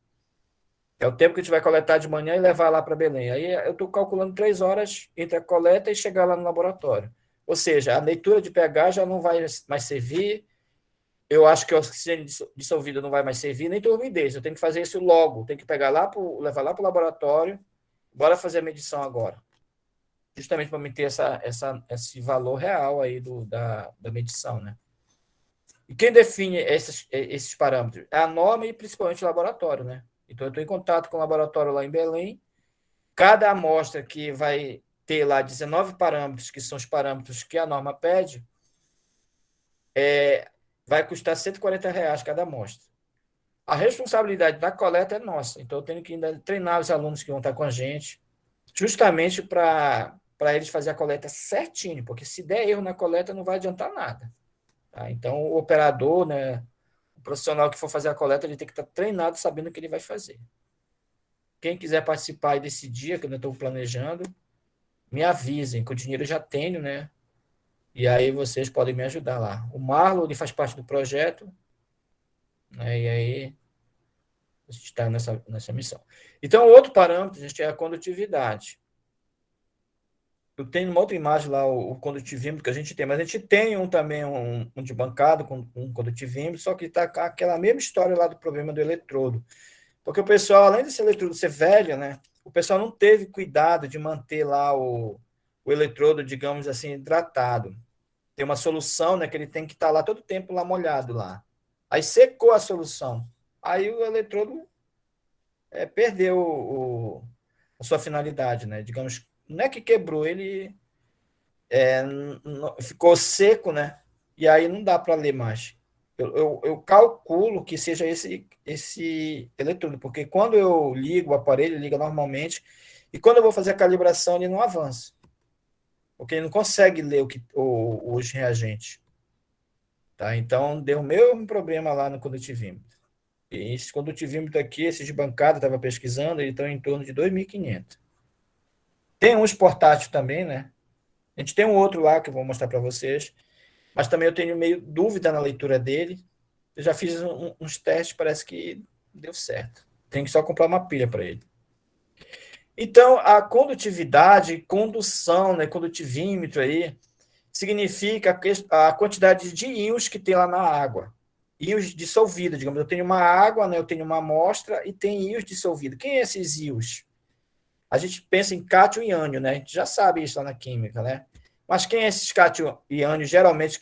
É o tempo que a gente vai coletar de manhã e levar lá para Belém. Aí eu estou calculando 3 horas entre a coleta e chegar lá no laboratório. Ou seja, a leitura de pH já não vai mais servir. Eu acho que o oxigênio dissolvido não vai mais servir, nem turbidez. Eu tenho que fazer isso logo. Tenho que pegar lá, levar lá para o laboratório. Bora fazer a medição agora. Justamente para meter esse valor real aí da medição, né? E quem define esses parâmetros? É a norma e principalmente o laboratório, né? Então, eu estou em contato com o laboratório lá em Belém. Cada amostra que vai ter lá 19 parâmetros, que são os parâmetros que a norma pede, vai custar R$ 140 cada amostra. A responsabilidade da coleta é nossa. Então, eu tenho que ainda treinar os alunos que vão estar com a gente, justamente para eles fazerem a coleta certinho, porque se der erro na coleta, não vai adiantar nada. Tá? Então, o operador, né, o profissional que for fazer a coleta, ele tem que estar treinado sabendo o que ele vai fazer. Quem quiser participar desse dia, que eu estou planejando, me avisem, que o dinheiro eu já tenho, né? E aí vocês podem me ajudar lá. O Marlon, ele faz parte do projeto, né? E aí a gente está nessa missão. Então, o outro parâmetro, gente, é a condutividade. Eu tenho uma outra imagem lá, o condutivímetro que a gente tem, mas a gente tem também um de bancada com um condutivímetro, só que está com aquela mesma história lá do problema do eletrodo. Porque o pessoal, além desse eletrodo ser velho, né, o pessoal não teve cuidado de manter lá o eletrodo, digamos assim, hidratado. Tem uma solução, né, que ele tem que estar lá todo tempo lá molhado lá. Aí secou a solução. Aí o eletrodo perdeu a sua finalidade, né? Digamos, não é que quebrou, ele ficou seco, né? E aí não dá para ler mais. Eu calculo que seja esse eletrodo, porque quando eu ligo o aparelho, ele liga normalmente, e quando eu vou fazer a calibração, ele não avança, porque ele não consegue ler os reagentes. Tá? Então, deu o mesmo problema lá no condutivímetro. E esse condutivímetro aqui, esse de bancada, estava pesquisando, ele está em torno de 2.500. Tem uns portátil também, né? A gente tem um outro lá que eu vou mostrar para vocês, mas também eu tenho meio dúvida na leitura dele. Eu já fiz uns testes, parece que deu certo. Tem que só comprar uma pilha para ele. Então, a condutividade, condução, né, condutivímetro aí, significa a quantidade de íons que tem lá na água. Íons dissolvidos, digamos. Eu tenho uma água, né, eu tenho uma amostra e tem íons dissolvidos. Quem é esses íons? A gente pensa em cátio e ânion, né? A gente já sabe isso lá na química, né? Mas quem é esses cátio e ânion, geralmente,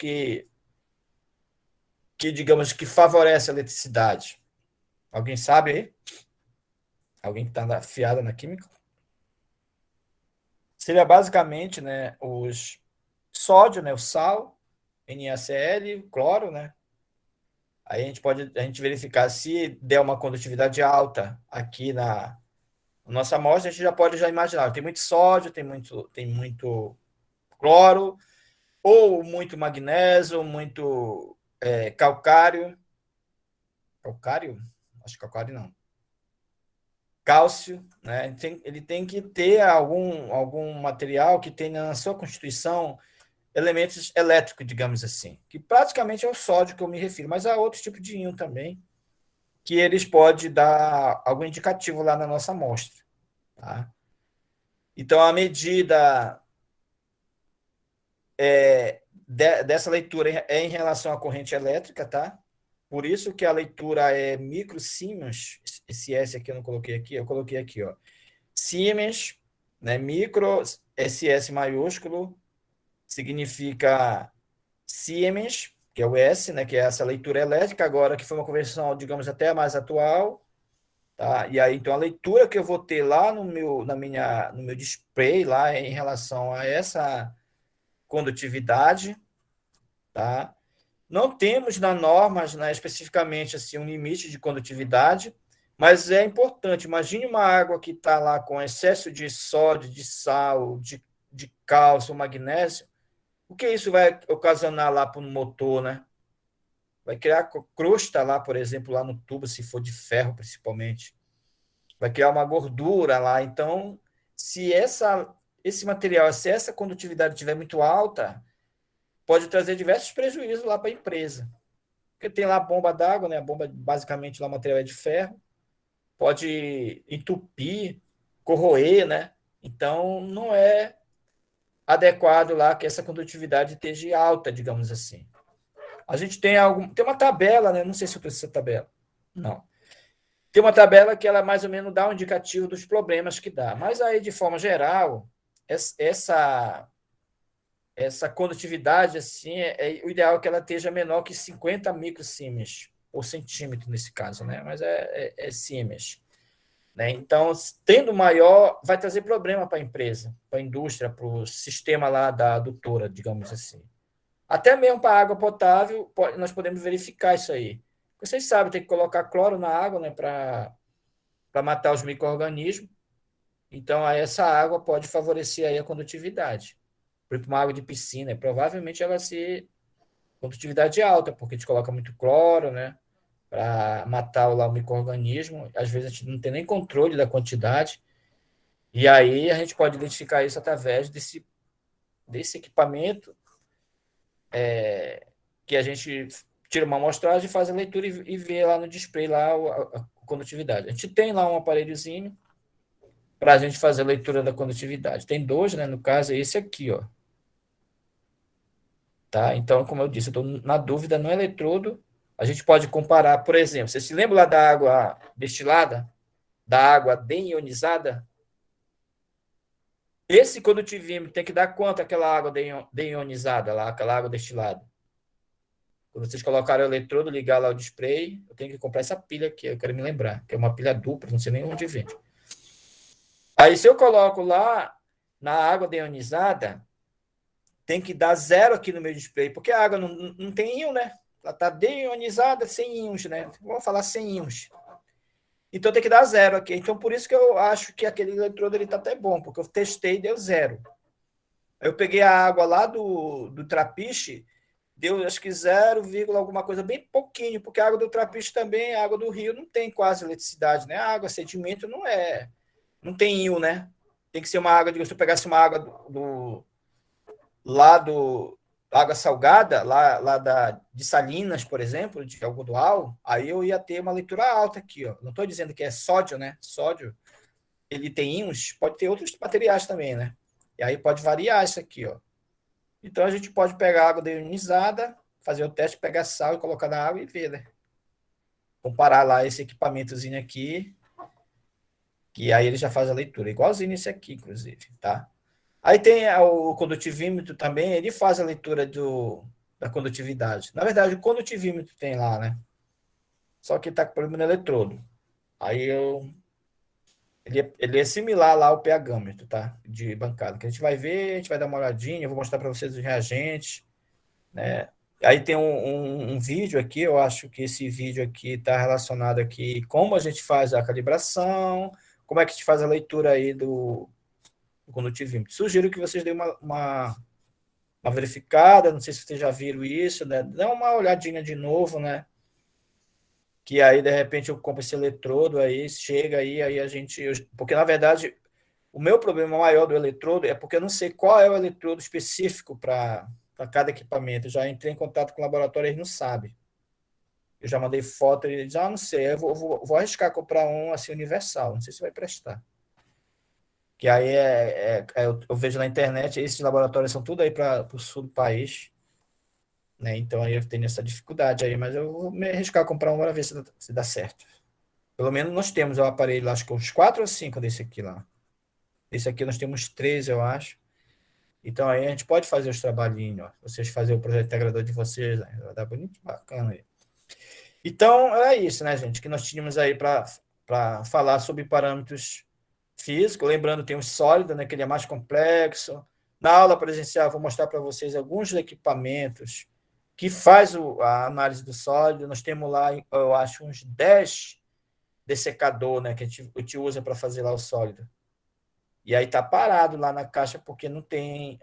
digamos, que favorece a eletricidade? Alguém sabe aí? Alguém que está afiado na química? Seria basicamente, né, os sódio, né, o sal, NaCl, cloro, né? Aí a gente verificar se der uma condutividade alta aqui na nossa amostra, a gente já pode já imaginar. Tem muito sódio, tem muito cloro, ou muito magnésio, muito calcário. Calcário? Acho que calcário não. Cálcio, né? Ele tem que ter algum material que tenha na sua constituição elementos elétricos, digamos assim, que praticamente é o sódio que eu me refiro, mas há outros tipos de íon também, que eles podem dar algum indicativo lá na nossa amostra. Tá? Então, a medida dessa leitura é em relação à corrente elétrica, tá? Por isso que a leitura é microsiemens, esse S aqui eu não coloquei aqui, eu coloquei aqui, ó. Siemens, né, micro, SS maiúsculo, significa Siemens, que é o S, né, que é essa leitura elétrica, agora que foi uma conversão, digamos, até mais atual, tá? E aí, então, a leitura que eu vou ter lá no meu display, lá em relação a essa condutividade, tá? Não temos na norma, né, especificamente assim, um limite de condutividade, mas é importante. Imagine uma água que está lá com excesso de sódio, de sal, de cálcio, magnésio. O que isso vai ocasionar lá para o motor, né? Vai criar crosta lá, por exemplo, lá no tubo, se for de ferro, principalmente. Vai criar uma gordura lá. Então, se esse material, se essa condutividade estiver muito alta, pode trazer diversos prejuízos lá para a empresa. Porque tem lá a bomba d'água, né? A bomba, basicamente, lá o material é de ferro. Pode entupir, corroer, né? Então, não é adequado lá que essa condutividade esteja alta, digamos assim. A gente tem uma tabela, né? Não sei se eu trouxe essa tabela. Não. Tem uma tabela que ela mais ou menos dá um indicativo dos problemas que dá. Mas aí, de forma geral, essa condutividade, assim, o ideal é que ela esteja menor que 50 microsiemens por centímetro, nesse caso, né? Mas é siemens. Né? Então, tendo maior, vai trazer problema para a empresa, para a indústria, para o sistema lá da adutora, digamos assim. Até mesmo para a água potável, nós podemos verificar isso aí. Vocês sabem, tem que colocar cloro na água, né, para matar os micro-organismos. Então, aí essa água pode favorecer aí a condutividade. Por exemplo, uma água de piscina, provavelmente ela vai ser condutividade alta, porque a gente coloca muito cloro, né, para matar lá o micro-organismo. Às vezes a gente não tem nem controle da quantidade. E aí a gente pode identificar isso através desse equipamento que a gente tira uma amostragem, faz a leitura e vê lá no display lá a condutividade. A gente tem lá um aparelhozinho para a gente fazer a leitura da condutividade. Tem dois, né? No caso, é esse aqui, ó. Tá? Então, como eu disse, eu estou na dúvida no eletrodo. A gente pode comparar, por exemplo, você se lembra lá da água destilada? Da água deionizada? Esse condutivímetro tem que dar quanto aquela água deionizada lá, aquela água destilada? Quando vocês colocarem o eletrodo, ligar lá o display, eu tenho que comprar essa pilha aqui, eu quero me lembrar, que é uma pilha dupla, não sei nem onde vende. Aí, se eu coloco lá na água deionizada, tem que dar zero aqui no meu display, porque a água não tem íon, né? Ela está deionizada sem íons, né? Vamos falar sem íons. Então tem que dar zero aqui. Então por isso que eu acho que aquele eletrodo ele está até bom, porque eu testei e deu zero. Eu peguei a água lá do trapiche, deu acho que 0, alguma coisa, bem pouquinho, porque a água do trapiche também, a água do rio, não tem quase eletricidade, né? A água, sedimento, não tem íon, né? Tem que ser uma água, se eu pegasse uma água lá do água salgada, de Salinas, por exemplo, de algodoal, aí eu ia ter uma leitura alta aqui, ó. Não estou dizendo que é sódio, né? Sódio, ele tem íons, pode ter outros materiais também, né? E aí pode variar isso aqui, ó. Então a gente pode pegar água deionizada, fazer o teste, pegar sal e colocar na água e ver, né? Comparar lá esse equipamentozinho aqui, que aí ele já faz a leitura, igualzinho esse aqui, inclusive, tá? Aí tem o condutivímetro também, ele faz a leitura da condutividade. Na verdade, o condutivímetro tem lá, né? Só que está com problema no eletrodo. Aí ele é similar lá ao pH-metro, tá? De bancada. Que a gente vai ver, a gente vai dar uma olhadinha, eu vou mostrar para vocês os reagentes, né? Aí tem um vídeo aqui, eu acho que esse vídeo aqui está relacionado aqui como a gente faz a calibração, como é que a gente faz a leitura aí do condutímetro. Sugiro que vocês deem uma verificada, não sei se vocês já viram isso, né? Dá uma olhadinha de novo, né? Que aí, de repente, eu compro esse eletrodo, aí chega aí a gente... Porque, na verdade, o meu problema maior do eletrodo é porque eu não sei qual é o eletrodo específico para cada equipamento. Eu já entrei em contato com o laboratório, eles não sabem. Eu já mandei foto, e eles não sei, eu vou arriscar comprar um assim universal, não sei se vai prestar. Que aí eu vejo na internet, esses laboratórios são tudo aí para o sul do país, né? Então aí eu tenho essa dificuldade aí, mas eu vou me arriscar a comprar um para ver se dá certo. Pelo menos nós temos o aparelho, acho que uns 4 ou 5 desse aqui lá. Esse aqui nós temos 13, eu acho. Então aí a gente pode fazer os trabalhinhos, ó. Vocês fazerem o projeto integrador de vocês, né? Vai dar bonito, bacana aí. Então, é isso, né, gente, que nós tínhamos aí para falar sobre parâmetros físicos. Lembrando, tem o sólido, né, que ele é mais complexo. Na aula presencial, vou mostrar para vocês alguns equipamentos que faz a análise do sólido. Nós temos lá, eu acho, uns 10 dessecador, né, que a gente usa para fazer lá o sólido. E aí está parado lá na caixa porque não tem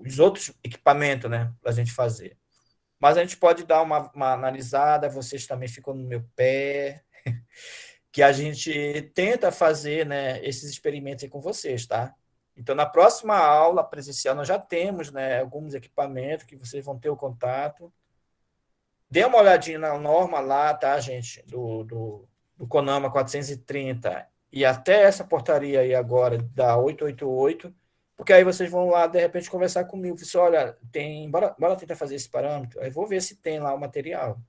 os outros equipamentos, né, para a gente fazer. Mas a gente pode dar uma analisada, vocês também ficam no meu pé, que a gente tenta fazer, né, esses experimentos aí com vocês, tá? Então, na próxima aula presencial, nós já temos, né, alguns equipamentos que vocês vão ter o contato. Dê uma olhadinha na norma lá, tá, gente, do CONAMA 430 e até essa portaria aí agora da 888, porque aí vocês vão lá, de repente, conversar comigo. Você olha, bora tentar fazer esse parâmetro, aí vou ver se tem lá o material.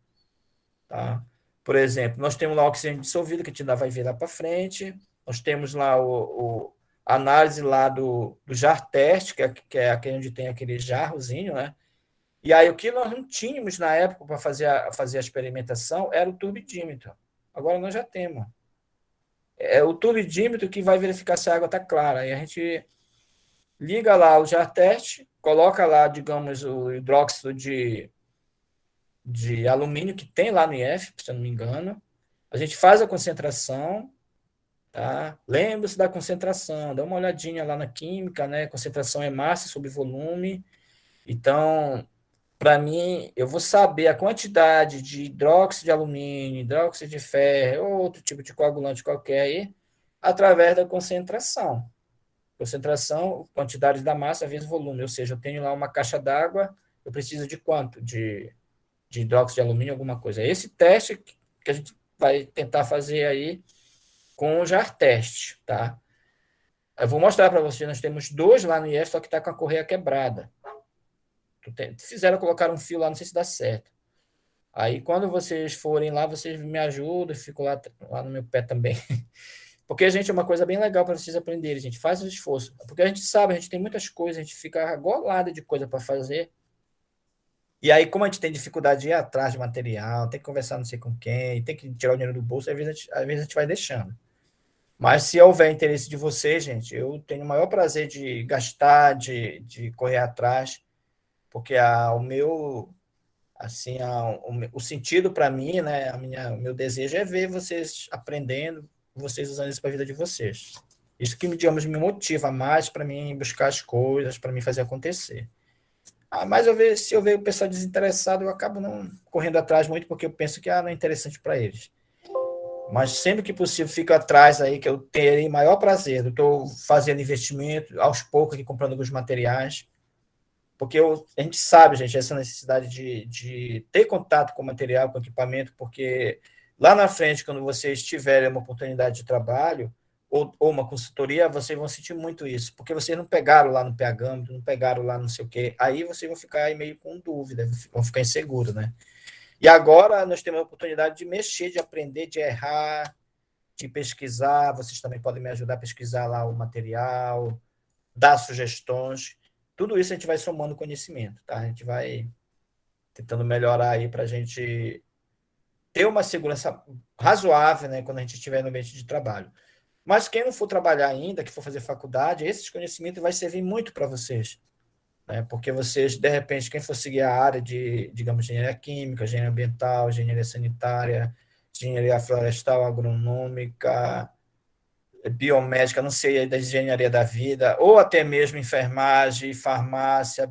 Tá? Por exemplo, nós temos lá o oxigênio dissolvido, que a gente ainda vai ver lá para frente. Nós temos lá a análise lá do jar teste, que é aquele onde tem aquele jarrozinho, né? E aí o que nós não tínhamos na época para fazer a experimentação era o turbidímetro. Agora nós já temos. É o turbidímetro que vai verificar se a água está clara. Aí a gente liga lá o jar teste, coloca lá, digamos, o hidróxido de alumínio que tem lá no IF, se eu não me engano. A gente faz a concentração, tá? Lembre-se da concentração, dá uma olhadinha lá na química, né? Concentração é massa sobre volume. Então, para mim, eu vou saber a quantidade de hidróxido de alumínio, hidróxido de ferro, ou outro tipo de coagulante qualquer aí, através da concentração. Concentração, quantidade da massa vezes volume. Ou seja, eu tenho lá uma caixa d'água, eu preciso de quanto? De hidróxido de alumínio, alguma coisa. É esse teste que a gente vai tentar fazer aí com o JAR teste, tá? Eu vou mostrar para vocês, nós temos dois lá no IF, só que está com a correia quebrada. Fizeram colocar um fio lá, não sei se dá certo. Aí, quando vocês forem lá, vocês me ajudam, eu fico lá no meu pé também. Porque, gente, é uma coisa bem legal para vocês aprenderem, gente. Faz o esforço. Porque a gente sabe, a gente tem muitas coisas, a gente fica agolado de coisa para fazer. E aí, como a gente tem dificuldade de ir atrás de material, tem que conversar não sei com quem, tem que tirar o dinheiro do bolso, às vezes a gente vai deixando. Mas se houver interesse de vocês, gente, eu tenho o maior prazer de gastar, de correr atrás, porque o meu, assim, o sentido para mim, né, o meu desejo é ver vocês aprendendo, vocês usando isso para a vida de vocês. Isso que, digamos, me motiva mais para mim buscar as coisas, para mim fazer acontecer. Mas se eu ver o pessoal desinteressado, eu acabo não correndo atrás muito, porque eu penso que não é interessante para eles. Mas sempre que possível, fico atrás aí, que eu terei maior prazer. Eu estou fazendo investimento, aos poucos, aqui, comprando alguns materiais, porque a gente sabe, gente, essa necessidade de ter contato com o material, com o equipamento, porque lá na frente, quando vocês tiverem uma oportunidade de trabalho, ou uma consultoria, vocês vão sentir muito isso, porque vocês não pegaram lá no PH, não pegaram lá não sei o quê, aí vocês vão ficar aí meio com dúvida, vão ficar inseguros, né? E agora nós temos a oportunidade de mexer, de aprender, de errar, de pesquisar. Vocês também podem me ajudar a pesquisar lá o material, dar sugestões. Tudo isso a gente vai somando conhecimento, tá? A gente vai tentando melhorar aí para a gente ter uma segurança razoável, né, quando a gente estiver no ambiente de trabalho. Mas quem não for trabalhar ainda, que for fazer faculdade, esses conhecimentos vai servir muito para vocês. né? Porque vocês, de repente, quem for seguir a área de, digamos, engenharia química, engenharia ambiental, engenharia sanitária, engenharia florestal, agronômica, biomédica, não sei, da engenharia da vida, ou até mesmo enfermagem, farmácia,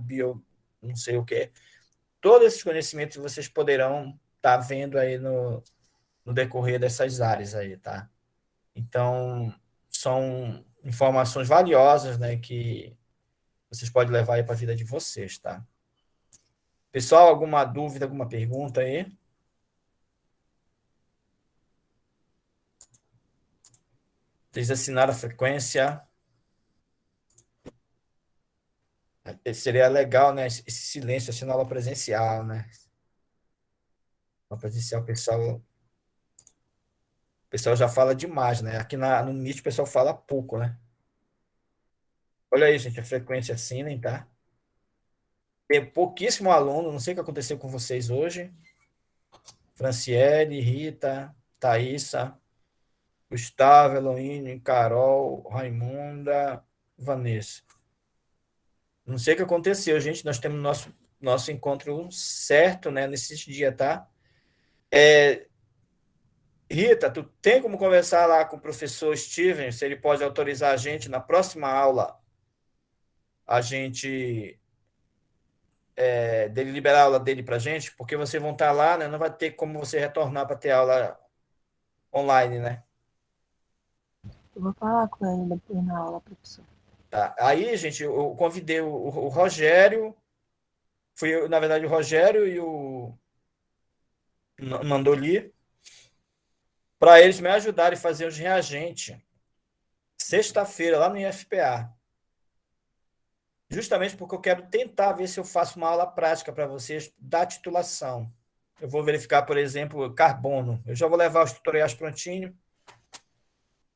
não sei o quê. Todos esses conhecimentos vocês poderão estar vendo aí no decorrer dessas áreas aí, tá? Então, são informações valiosas, né, que vocês podem levar aí para a vida de vocês, tá? Pessoal, alguma dúvida, alguma pergunta aí? Vocês assinaram a frequência? Seria legal, né? Esse silêncio, assim, na aula presencial, né? Na presencial, o pessoal já fala demais, né? Aqui no Meet o pessoal fala pouco, né? Olha aí, gente, a frequência assinem, tá? Tem pouquíssimo aluno, não sei o que aconteceu com vocês hoje. Franciele, Rita, Thaísa, Gustavo, Eloíne, Carol, Raimunda, Vanessa. Não sei o que aconteceu, gente. Nós temos nosso encontro certo, né, nesses dias, tá? Rita, tu tem como conversar lá com o professor Steven, se ele pode autorizar a gente na próxima aula, a gente dele liberar a aula dele para a gente, porque vocês vão estar lá, né? Não vai ter como você retornar para ter aula online, né? Eu vou falar com ele depois na aula, professor. Tá. Aí, gente, eu convidei o Rogério, na verdade, o Rogério e o Mandoli, para eles me ajudarem a fazer os reagentes sexta-feira lá no IFPA. Justamente porque eu quero tentar ver se eu faço uma aula prática para vocês da titulação. Eu vou verificar, por exemplo, carbono. Eu já vou levar os tutoriais prontinhos,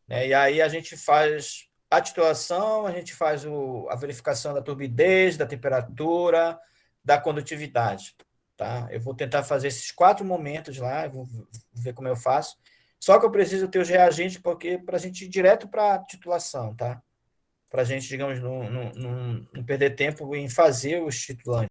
né? E aí a gente faz a titulação, a gente faz a verificação da turbidez, da temperatura, da condutividade. Tá? Eu vou tentar fazer esses 4 momentos lá, eu vou ver como eu faço. Só que eu preciso ter os reagentes porque para a gente ir direto para a titulação, tá? Para a gente, digamos, não perder tempo em fazer os titulantes.